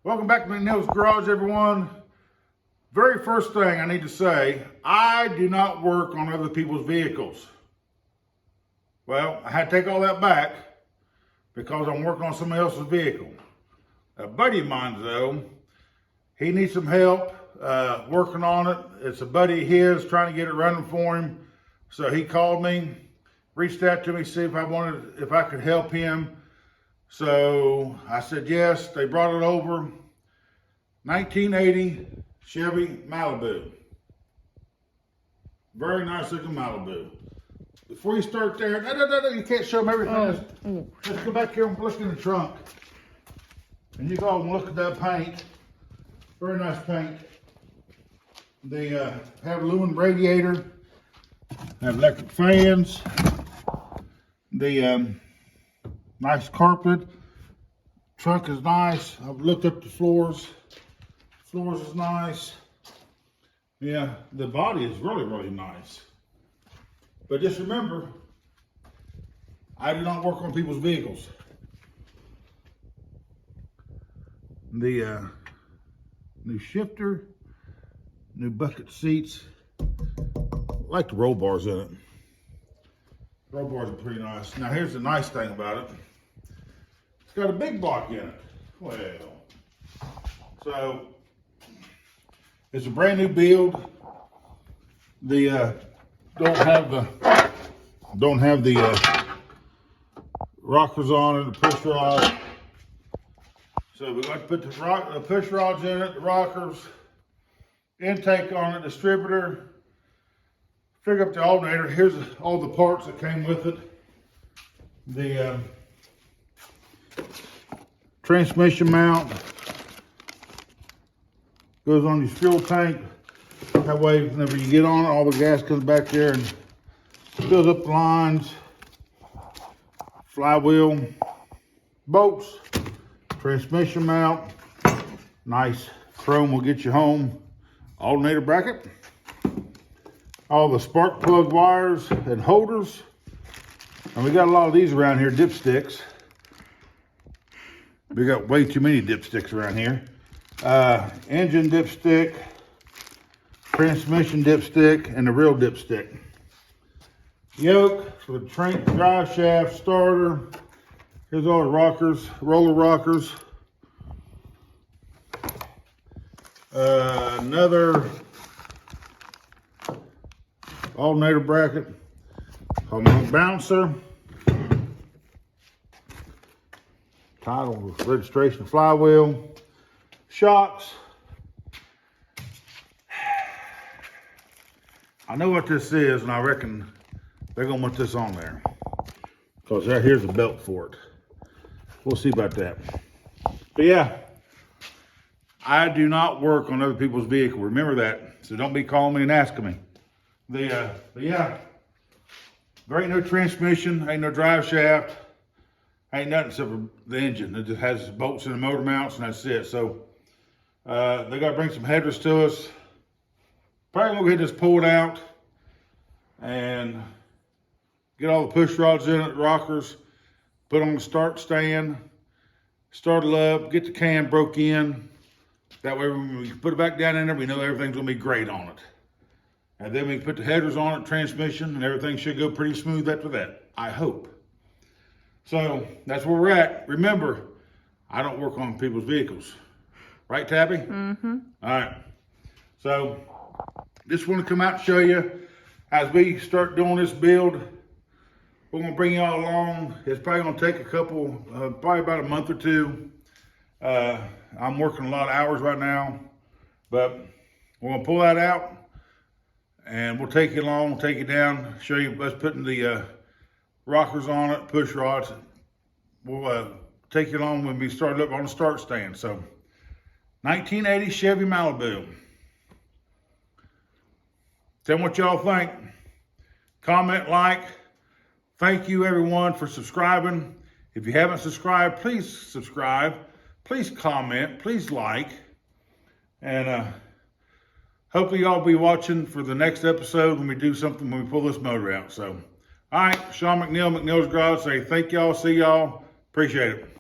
Welcome back to McNeil's Garage, everyone. Very first thing I need to say, I do not work on other people's vehicles. Well, I had to take all that back because I'm working on somebody else's vehicle. A buddy of mine, though, he needs some help working on it. It's a buddy of his trying to get it running for him. So he called me, reached out to me, see if I could help him. So I said yes. They brought it over. 1980 Chevy Malibu. Very nice looking Malibu. Before you start there, no, you can't show them everything. Just go back here and look in the trunk. And you go and look at that paint. Very nice paint. They have aluminum radiator, have electric fans. The nice carpet. Trunk is nice. I've looked up the floors. Floors is nice. Yeah, the body is really, really nice. But just remember, I do not work on people's vehicles. The new shifter, new bucket seats. I like the roll bars in it. Roll bars are pretty nice. Now here's the nice thing about it. It's got a big block in it. Well, so it's a brand new build. The don't have the rockers on it, the push rod. So we got to put the push rods in it, the rockers, intake on it, distributor. Figure up the alternator. Here's all the parts that came with it. The transmission mount goes on your fuel tank. That way, whenever you get on it, all the gas comes back there and fills up the lines. Flywheel, bolts, transmission mount, nice chrome will get you home. Alternator bracket. All the spark plug wires and holders. And we got a lot of these around here, dipsticks. We got way too many dipsticks around here. Engine dipstick, transmission dipstick, and the real dipstick. Yoke for the drive shaft, starter. Here's all the rockers, roller rockers. Another alternator bracket, harmonic bouncer, title, registration, flywheel, shocks. I know what this is, and I reckon they're gonna want this on there because right here's a belt for it. We'll see about that. But yeah, I do not work on other people's vehicle. Remember that. So don't be calling me and asking me. But yeah, there ain't no transmission, ain't no drive shaft, ain't nothing except for the engine. It just has bolts and the motor mounts, and that's it. So they got to bring some headers to us. Probably gonna get this pulled out and get all the push rods in it, rockers, put on the start stand, start it up, get the cam broke in. That way when we put it back down in there, we know everything's gonna be great on it. And then we can put the headers on it, transmission, and everything should go pretty smooth after that, I hope. So that's where we're at. Remember, I don't work on people's vehicles. Right, Tabby? Mm-hmm. All right. So just want to come out and show you as we start doing this build. We're going to bring y'all along. It's probably going to take probably about a month or two. I'm working a lot of hours right now, but we're going to pull that out. And we'll take you along, take you down, show you us putting the rockers on it, push rods. We'll take you along when we start up on the start stand. So, 1980 Chevy Malibu. Tell me what y'all think. Comment, like. Thank you everyone for subscribing. If you haven't subscribed, please subscribe. Please comment, please like. And hopefully y'all be watching for the next episode when we do something, when we pull this motor out. So, all right, Sean McNeil, McNeil's Garage, say thank y'all, see y'all, appreciate it.